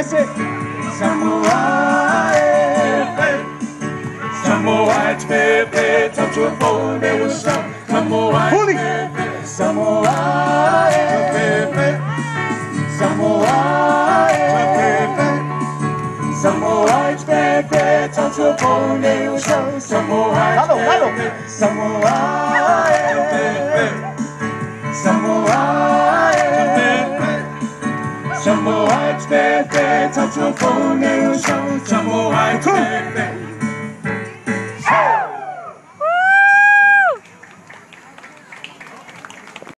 来谁？萨摩亚萨摩亚贝贝，唱出风的微笑。萨摩亚贝贝，萨摩亚贝贝，萨摩亚贝贝，萨摩亚贝贝，唱出风的微笑。萨摩亚贝贝，萨摩亚贝贝，萨摩亚贝贝。Samoa, baby, touch your phone, never show. Samoa, baby.